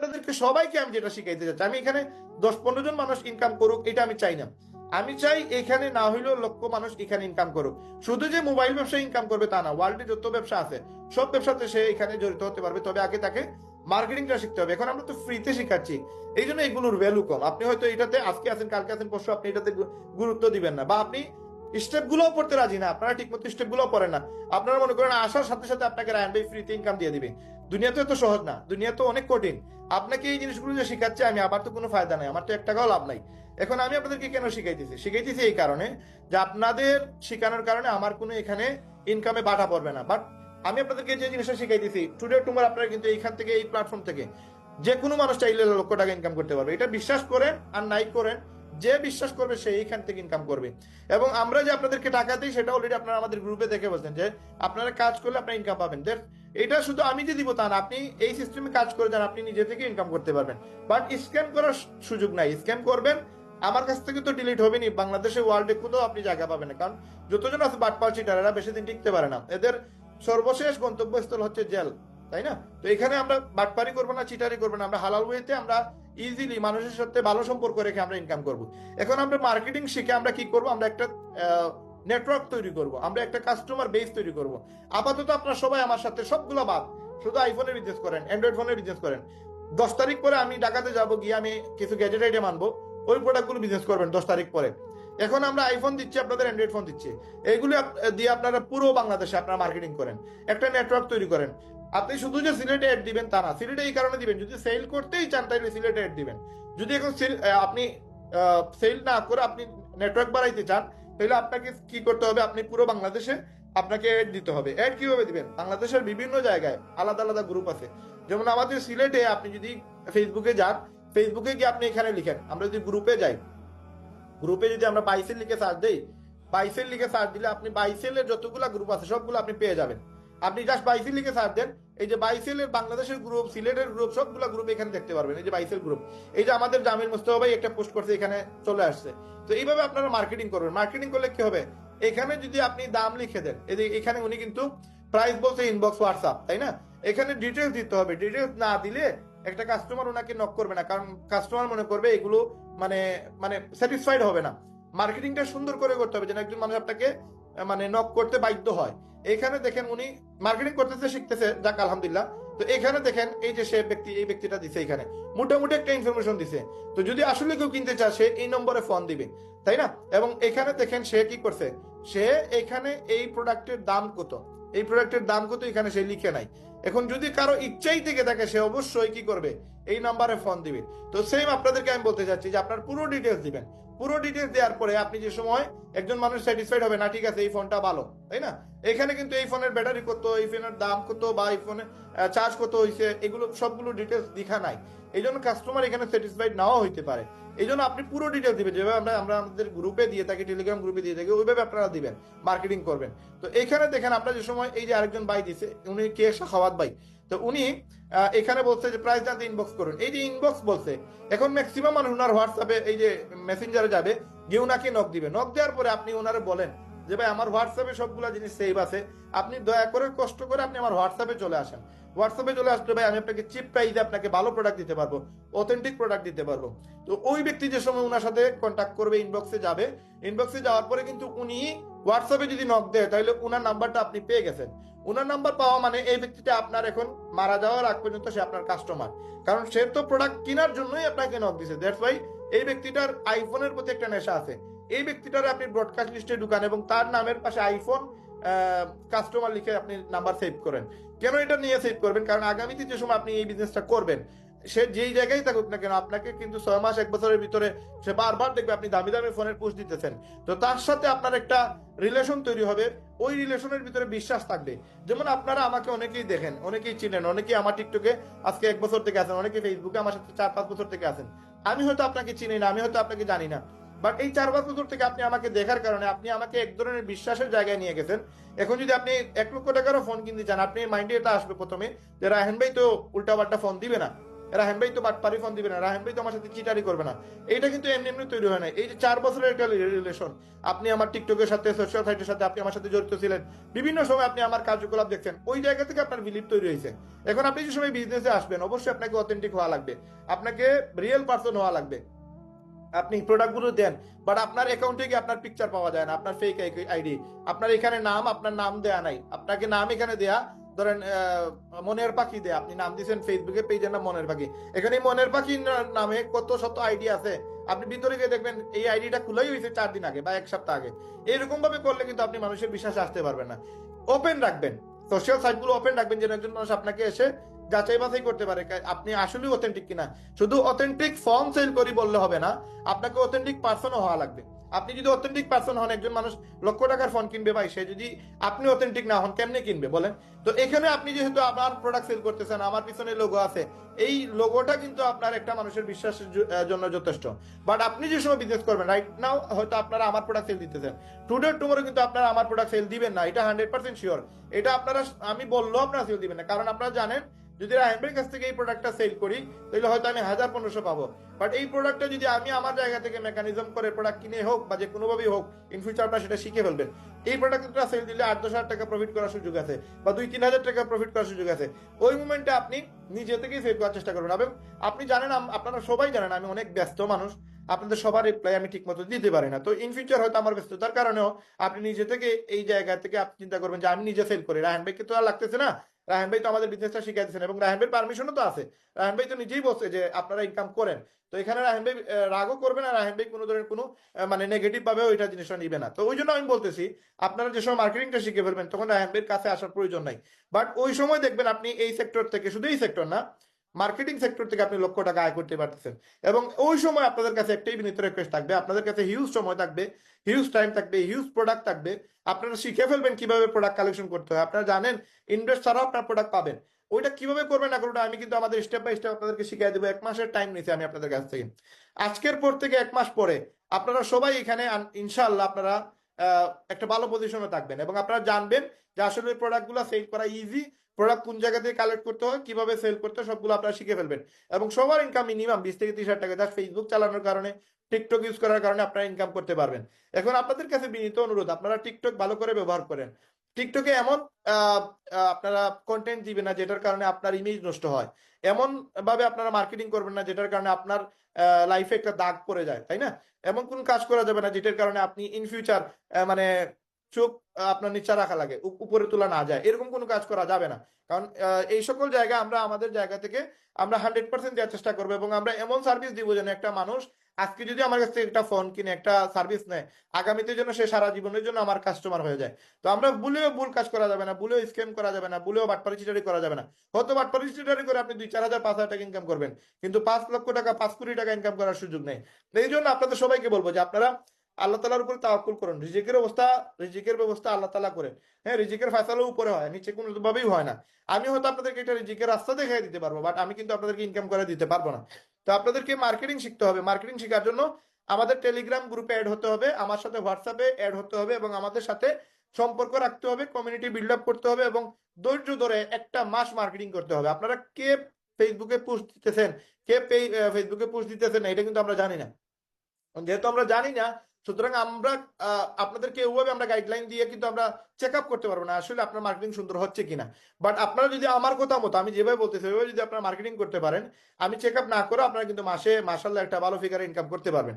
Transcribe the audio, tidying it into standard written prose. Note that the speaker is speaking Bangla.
আপনাদেরকে সবাইকে আমি যেটা শিখাইতে চাচ্ছি, আমি এখানে 10-15 জন মানুষ ইনকাম করুক এটা আমি চাই না। আমি চাই এখানে না হইলেও লক্ষ মানুষ এখানে ইনকাম করুক। শুধু যে মোবাইল ব্যবসা ইনকাম করবে তা না, ওয়ার্ল্ডে যত ব্যবসা আছে সব ব্যবসাতে সে এখানে জড়িত হতে পারবে, তবে আগে তাকে মার্কেটিংটা শিখতে হবে। এখন আমরা তো ফ্রিতে শিখাচ্ছি, এই জন্য এগুলোর ভ্যালু কম। আপনি হয়তো এটাতে আজকে আছেন, কালকে আছেন, পরশু আপনি এটাতে গুরুত্ব দিবেন না, বা আপনি স্টেপ গুলো পড়তে রাজি না, আপনারা ঠিক মতো স্টেপ গুলো পড়েন না। আপনারা মনে করেন আসার সাথে সাথে আপনাকে রায়হান ভাই ফ্রিতে ইনকাম দিয়ে দিবে। দুনিয়া তো এত সহজ না, দুনিয়া তো অনেক কঠিন। আপনাকে এই জিনিসগুলো যে শিখাচ্ছে আমি, আমার তো কোনো ফায়দা নাই, আমার তো 1 টাকাও লাভ নাই। এখন আমি আপনাদেরকে কেন শিখাইতেছি এই কারণে যে আপনাদের শেখানোর কারণে আমার কোনো এখানে ইনকামে বাধা পড়বে না। বাট আমি আপনাদেরকে যে জিনিসটা শিখাইতেছি টুডে টুমার, আপনারা কিন্তু এইখান থেকে, এই প্ল্যাটফর্ম থেকে যে কোনো মানুষ চাইলে লক্ষ টাকা ইনকাম করতে পারবে। এটা বিশ্বাস করেন আর নাই করেন, যে বিশ্বাস করবে সে এইখান থেকে ইনকাম করবে। এবং আমরা যে আপনাদেরকে টাকা দিই সেটা অলরেডি আপনারা আমাদের গ্রুপে দেখে বলছেন যে আপনারা কাজ করলে আপনারা ইনকাম পাবেন। এটা শুধু আমি যে দিব তা না, আপনি এই সিস্টেমে কাজ করে যান, আপনি নিজে থেকে ইনকাম করতে পারবেন। বাট স্ক্যাম করার সুযোগ নাই। স্ক্যাম করবেন আমার কাছ থেকে তো ডিলিট হবে নি, বাংলাদেশে ওয়ার্ল্ডে কোথাও আপনি জায়গা পাবেন না। কারণ যতজন আছে বাটপাল চিটার, এরা বেশি দিন টিকতে পারে না, এদের সর্বশেষ গন্তব্যস্থল হচ্ছে জেল, তাই না? তো এখানে আমরা বাটপারি করবো না, চিটারি করবো না, আমরা হালাল ওয়েতে আমরা ইজিলি মানুষের সাথে ভালো সম্পর্ক রেখে আমরা ইনকাম করব। এখন আমরা মার্কেটিং শিখে আমরা কি করব, আমরা একটা নেটওয়ার্ক তৈরি করব, আমরা একটা কাস্টমার বেস তৈরি করব। আপাতত আপনারা সবাই আমার সাথে সবগুলো বাদ, শুধু আইফোনের বিজনেস করেন, অ্যান্ড্রয়েড ফোনের বিজনেস করেন। 10 তারিখ পরে আমি ঢাকাতে যাবো, গিয়ে আমি কিছু গ্যাজেট আইটেম আনবো, ওই প্রোডাক্টগুলো বিজনেস করবেন 10 তারিখ পরে। এখন আমরা আইফোন দিচ্ছি, আপনাদের অ্যান্ড্রয়েড ফোন দিচ্ছি, এইগুলো দিয়ে আপনারা পুরো বাংলাদেশে আপনারা মার্কেটিং করেন, একটা নেটওয়ার্ক তৈরি করেন। আপনি শুধু যে সিলেটে অ্যাড দিবেন তা না, সিলেটে এই কারণে দিবেন যদি সেল করতেই চান তাহলে সিলেটে অ্যাড দিবেন। যদি এখন আপনি সেল না করে আপনি নেটওয়ার্ক বাড়াইতে চান, তাহলে আপনাকে কি করতে হবে, আপনি পুরো বাংলাদেশে আপনাকে অ্যাড দিতে হবে। অ্যাড কিভাবে দিবেন, বাংলাদেশের বিভিন্ন জায়গায় আলাদা আলাদা গ্রুপ আছে। যেমন আমাদের সিলেটে আপনি যদি ফেসবুকে যান, ফেসবুকে গিয়ে আপনি এখানে লিখেন, আমরা যদি গ্রুপে যাই, গ্রুপে যদি আমরা বাইসেল লিখে সার্চ দেই, বাইসেল লিখে সার্চ দিলে আপনি বাইসেলের যতগুলো গ্রুপ আছে সবগুলো আপনি পেয়ে যাবেন। আপনি জাস্ট বাইসেল লিখে সার্চ দেন, এই যে বাইসেলের বাংলাদেশের গ্রুপ, সিলেটের গ্রুপ, সবগুলো গ্রুপ এখানে দেখতে পারবেন। এই যে বাইসেল গ্রুপ, এই যে আমাদের জামিল মুস্তফা ভাই একটা পোস্ট করছে, এখানে চলে আসছে। তো এইভাবে আপনারা মার্কেটিং করবেন। মার্কেটিং করলে কি হবে, এখানে যদি আপনি দাম লিখে দেন, এখানে উনি কিন্তু প্রাইস বলছে ইনবক্স হোয়াটসঅ্যাপ, তাই না? এখানে ডিটেলস দিতে হবে। ডিটেলস না দিলে একটা কাস্টমার ওনাকে নক করবে না, কারণ কাস্টমার মনে করবে এগুলো মানে মানে স্যাটিসফাইড হবে না। মার্কেটিংটা সুন্দর করে করতে হবে যেন একজন মানুষ আপনাকে মানে নক করতে বাধ্য হয়। এখানে দেখেন উনি মার্কেটিং করতেছে, শিখতেছে, যাক আলহামদুলিল্লাহ। তো এখানে দেখেন এই যে সে ব্যক্তি, এই ব্যক্তিটা দিছে, এখানে মোটামুটি একটা ইনফরমেশন দিছে। তো যদি আসলে কেউ কিনতে চায় সে এই নম্বরে ফোন দিবে, তাই না? এবং এখানে দেখেন সে কি করছে, সে এখানে এই প্রোডাক্টের দাম কত, এই প্রোডাক্টের দাম কত এখানে সে লিখে নাই। এখন যদি কারো ইচ্ছাই থেকে থাকে সে অবশ্যই কি করবে, এই নাম্বারে ফোন দিবে। তো সেম আপনাদেরকে আমি বলতে চাচ্ছি যে আপনার পুরো ডিটেলস দিবেন। পুরো ডিটেলস দেওয়ার পরে আপনি যে সময় একজন মানুষ স্যাটিসফাইড হবে, না ঠিক আছে এই ফোনটা ভালো, তাই না? এখানে কিন্তু এই ফোনের ব্যাটারি কত, এই ফোনের দাম কত, বা এই ফোনের চার্জ কত হয়েছে, এগুলো সবগুলো ডিটেলস লেখা নাই। এই জন্য কাস্টমার এখানে স্যাটিসফাইড নাও হইতে পারে। এই জন্য আপনি পুরো ডিটেলস দিবেন, যেভাবে আমরা আমাদের গ্রুপে দিয়ে থাকি, টেলিগ্রাম গ্রুপে দিয়ে থাকি, ওইভাবে আপনারা দিবেন, মার্কেটিং করবেন। তো এখানে দেখেন আমরা যে সময়, এই যে আরেকজন ভাই দিছে, উনি কে, শাখাওয়াত ভাই। তো উনি এখানে বলছে যে প্রাইস জানতে ইনবক্স করুন, এই যে ইনবক্স বলছে। এখন ম্যাক্সিমাম মানুষ ওনার হোয়াটসঅ্যাপে, এই যে মেসেঞ্জারে যাবে, গিয়ে ওনাকে নক দিবে। নক দেওয়ার পরে আপনি ওনারে বলেন যে ভাই আমার হোয়াটসঅ্যাপে সবগুলা জিনিস সেভ আছে, আপনি দয়া করে কষ্ট করে আপনি আমার হোয়াটসঅ্যাপে চলে আসেন। হোয়াটসঅ্যাপে চলে আসলে ভাই আমি আপনাকে চিপ প্রাইসে আপনাকে ভালো প্রোডাক্ট দিতে পারবো, অথেন্টিক প্রোডাক্ট দিতে পারবো। তো ওই ব্যক্তি যে সময় ওনার সাথে কন্ট্যাক্ট করবে, ইনবক্সে যাবে, ইনবক্সে যাওয়ার পরে কিন্তু উনি হোয়াটসঅ্যাপে যদি নক দেয় তাহলে ওনার নাম্বারটা আপনি পেয়ে গেছেন। ওনার নাম্বার পাওয়া মানে এই ব্যক্তিটা আপনার এখন মারা যাওয়ার আগ পর্যন্ত সে আপনার কাস্টমার, কারণ সে তো প্রোডাক্ট কেনার জন্যই আপনাকে নক দিছে। দ্যাটস ওয়াই এই ব্যক্তিটার আইফোনের প্রতি একটা নেশা আছে। এই ব্যক্তিটার আপনি ব্রডকাস্ট লিস্টে ঢুকান এবং তার নামের পাশে আইফোন কাস্টমার লিখে আপনি নাম্বার সেভ করেন। কেন এটা নিয়ে সেভ করবেন, কারণ আগামীতে যে সময় আপনি এই বিজনেসটা করবেন, সে যেই জায়গায় থাকুক না কেন, আপনাকে কিন্তু 6 মাস 1 বছরের ভিতরে সে বারবার দেখবে আপনি দামি দামি ফোনের পোস্ট দিতেছেন। তো তার সাথে আপনার একটা রিলেশন তৈরি হবে, ওই রিলেশনের ভিতরে বিশ্বাস থাকবে। যেমন আপনারা আমাকে অনেকেই দেখেন, অনেকেই চিনেন, অনেকেই আমার টিকটকে আজকে 1 বছর থেকে আছেন, অনেকে ফেসবুকে আমার সাথে 4-5 বছর থেকে আছেন। আমি হয়তো আপনাকে চিনি না, আমি হয়তো আপনাকে জানি না, বাট এই 4-5 বছর থেকে আপনি আমাকে দেখার কারণে আপনি আমাকে এক ধরনের বিশ্বাসের জায়গায় নিয়ে গেছেন। এখন যদি আপনি 1 লক্ষ টাকারও ফোন কিনতে চান, আপনি মাইন্ডে এটা আসবে প্রথমে যে রায়হান ভাই তো উল্টাপাল্টা ফোন দিবে না, রাহেন ভাই তো বাটপারি ফোন দিবে না, রাহেন ভাই তো আমার সাথে চিটারি করবে না। এইটা কিন্তু এমনি এমনি তৈরি হয় না। এই যে 4 বছরের একটা রিলেশন, আপনি আমার টিকটকের সাথে, সোশ্যাল সাইটের সাথে আপনি আমার সাথে জড়িত ছিলেন, বিভিন্ন সময় আপনি আমার কার্যকলাপ দেখছেন, ওই জায়গা থেকে আপনার বিলিভ তৈরি হয়েছে। এখন আপনি যে সময় বিজনেসে আসবেন, অবশ্যই আপনাকে অথেন্টিক হওয়া লাগবে, আপনাকে রিয়েল পার্সন হওয়া লাগবে। আপনি প্রোডাক্টগুলো দেন, বাট আপনার অ্যাকাউন্টে গিয়ে আপনার পিকচার পাওয়া যায় না, আপনার ফেক আইডি, আপনার এখানে নাম, আপনার নাম দেয়া নাই, আপনাকে নাম এখানে দেয়া, ধরেন মনের পাখি দেয়া, আপনি নাম দিয়েছেন ফেসবুকে পেজের নাম মনের পাখি, এখানে মনের পাখি নামে কত শত আইডি আছে, আপনি ভিতরে গিয়ে দেখবেন এই আইডিটা খুলাই হয়েছে 4 দিন আগে বা 1 সপ্তাহ আগে। এরকম ভাবে করলে কিন্তু আপনি মানুষের বিশ্বাসে আসতে পারবেন না। ওপেন রাখবেন, সোশ্যাল সাইটগুলো ওপেন রাখবেন, যেন একজন মানুষ আপনাকে এসে যাচাই বাছাই করতে পারে আপনি আসলে অথেন্টিক কিনা। শুধু অথেন্টিক ফর্ম সেল করি বললে হবে না, আপনাকে অথেন্টিক পার্সনও হওয়া লাগবে। আপনি যদি অথেন্টিক পার্সন হন, একজন মানুষ লক্ষ টাকার ফোন কিনবে ভাই, সে যদি আপনি অথেন্টিক না হন কেমনে কিনবে বলেন? তো এখানে আপনি যেহেতু আমার প্রোডাক্ট সেল করতেছেন, আমার পিছনে লোগো আছে, এই লোগোটা কিন্তু আপনার একটা মানুষের বিশ্বাসের জন্য যথেষ্ট। বাট আপনি যে সময় বিজনেস করবেন, রাইট নাও হয়তো আপনারা আমার প্রোডাক্ট সেল দিতেছেন, টুডে টুমোরো কিন্তু আপনারা আমার প্রোডাক্ট সেল দিবেন না, এটা 100% শিওর। এটা আপনারা, আমি বললেও আপনারা সেল দিবেন না, কারণ আপনারা জানেন যদি রাহেন ভাইয়ের কাছ থেকে এই প্রোডাক্টটা সেল করি তাহলে হয়তো আমি 1000-1500 পাবো, বাট এই প্রোডাক্টটা যদি আমি আমার জায়গা থেকে মেকানিজম করে প্রোডাক্ট কিনে হোক বা যে কোনোভাবেই হোক, ইন ফিউচার আপনারা সেটা শিখে ফেলবেন। এই প্রোডাক্টটা সেল দিলে 8-10 হাজার টাকা প্রফিট করার সুযোগ আছে, বা 2-3 হাজার টাকা প্রফিট করার সুযোগ আছে। ওই মুমেন্টে আপনি নিজে থেকেই সেল করার চেষ্টা করবেন। এবং আপনি জানেন, আপনারা সবাই জানেন আমি অনেক ব্যস্ত মানুষ, আপনাদের সবার রিপ্লাই আমি ঠিক মতো দিতে পারি না। তো ইন ফিউচার হয়তো আমার ব্যস্ততার কারণেও আপনি নিজে থেকে এই জায়গা থেকে আপনি চিন্তা করবেন যে আমি নিজে সেল করি, রাহেন ভাইকে তো আর লাগতেছে না, রাহেন ভাই তো আমাদের বিজনেসটা শিখাই দিচ্ছেন, এবং রাহেন ভাইয়ের পারমিশনও তো আছে, রাহেন ভাই তো নিজেই বলছে যে আপনারা ইনকাম করেন। তো এখানে রাহেন ভাই রাগও করবে না, রাহেন ভাই কোনো ধরনের কোনো মানে নেগেটিভ ভাবে ওইটা জিনিসটা নিবে না। তো ওই জন্য আমি বলতেছি, আপনারা যে সময় মার্কেটিংটা শিখে ফেলবেন তখন রাহেন ভাইয়ের কাছে আসার প্রয়োজন নাই। বাট ওই সময় দেখবেন আপনি এই সেক্টর থেকে, শুধু এই সেক্টর না, মার্কেটিং সেক্টর থেকে আপনি লক্ষ টাকা আয় করতে পারতেছেন। এবং ওই সময় আপনাদের কাছে একটাই বিনীত রিকোয়েস্ট থাকবে, আপনাদের কাছে হিউজ সময় থাকবে, হিউজ টাইম থাকবে, হিউজ প্রোডাক্ট থাকবে, আপনারা শিখে ফেলবেন কিভাবে প্রোডাক্ট কালেকশন করতে হয়। আপনারা জানেন ইনভেস্ট ছাড়াও আপনার প্রোডাক্ট পাবেন, ওইটা কিভাবে করবেন না করবেন আমি কিন্তু আমাদের স্টেপ বাই স্টেপ আপনাদেরকে শিখিয়ে দেবো। 1 মাসের টাইম নিয়েছি আমি আপনাদের কাছ থেকে। আজকের পর থেকে 1 মাস পরে আপনারা সবাই এখানে ইনশাআল্লাহ আপনারা একটা ভালো পজিশনে থাকবেন, এবং আপনারা জানবেন যে আসলে প্রোডাক্টগুলো সেল করা ইজি, প্রোডাক্ট কোন জায়গা থেকে কালেক্ট করতে হয়, কিভাবে সেল করতে হয়, সবগুলো আপনারা শিখে ফেলবেন। এবং সবার ইনকাম মিনিমাম 20 থেকে 30 হাজার টাকা, জাস্ট ফেসবুক চালানোর কারণে, টিকটক ইউজ করার কারণে আপনারা ইনকাম করতে পারবেন। এখন আপনাদের কাছে বিনীত অনুরোধ, আপনারা টিকটক ভালো করে ব্যবহার করেন। টিকটকে এমন আপনারা কন্টেন্ট দিবেন না যেটার কারণে আপনার ইমেজ নষ্ট হয়, এমন ভাবে আপনারা মার্কেটিং করবেন না যেটার কারণে আপনার লাইফে একটা দাগ পড়ে যায়, তাই না? এমন কোন কাজ করা যাবে না যেটার কারণে আপনি ইন ফিউচার মানে চোখ আপনার নিচে রাখা লাগে, উপরে তোলা না যায়, এরকম কোনো কাজ করা যাবে না। কারণ এই সকল জায়গা আমরা আমাদের জায়গা থেকে আমরা 100% দেওয়ার চেষ্টা করবো, এবং আমরা এমন সার্ভিস দিব যেন একটা মানুষ আজকে যদি আমার কাছ থেকে একটা ফোন কিনে, একটা সার্ভিস নেয়, আগামীতে যেন সে সারা জীবনের জন্য আমার কাস্টমার হয়ে যায়। তো আমরা ভুলেও ভুল কাজ করা যাবে না, ভুলেও স্ক্যাম করা যাবে না, ভুলেও বাটপারি চিটারি করা যাবে না। হয়তো বাটপারি চিটারি করে আপনি 2-4 হাজার 5 হাজার টাকা ইনকাম করবেন, কিন্তু 5 লক্ষ টাকা 5 কোটি টাকা ইনকাম করার সুযোগ নেই। এই জন্য আপনাদের সবাইকে বলবো যে আপনারা আল্লাহ তালার উপরে তাওয়াক্কুল করুন। রিজিকের ব্যবস্থা আল্লাহ তালা করেন। হ্যাঁ, রিজিকের ফয়সালা উপরে হয়, নিচে কোনো ভাবেই হয় না। আমি হয়তো আপনাদেরকে একটা রিজিকের রাস্তা দেখাই দিতে পারবো, বাট আমি কিন্তু আপনাদেরকে ইনকাম করে দিতে পারবো না। তো আপনাদেরকে মার্কেটিং শিখতে হবে। মার্কেটিং শেখার জন্য আমাদের টেলিগ্রাম গ্রুপে অ্যাড হতে হবে, আমার সাথে হোয়াটসঅ্যাপে অ্যাড হতে হবে, এবং আমাদের সাথে সম্পর্ক রাখতে হবে, কমিউনিটি বিল্ড আপ করতে হবে, এবং ধৈর্য ধরে 1 মাস মার্কেটিং করতে হবে। আপনারা কে ফেসবুকে পোস্ট দিতেছেন, কে ফেসবুকে পোস্ট দিতেছেন না, এটা কিন্তু আমরা জানি না। যেহেতু আমরা জানি না, সুতরাং আমরা আপনাদেরকে ওইভাবে আমরা গাইডলাইন দিয়ে কিন্তু আমরা চেক আপ করতে পারবো না আসলে আপনার মার্কেটিং সুন্দর হচ্ছে কিনা। বাট আপনারা যদি আমার কথা মতো আমি যেভাবে বলতেছি ওইভাবে যদি আপনারা মার্কেটিং করতে পারেন, আমি চেক আপ না করে আপনারা কিন্তু মাসে মাসাল্লাহ একটা ভালো ফিগারে ইনকাম করতে পারবেন।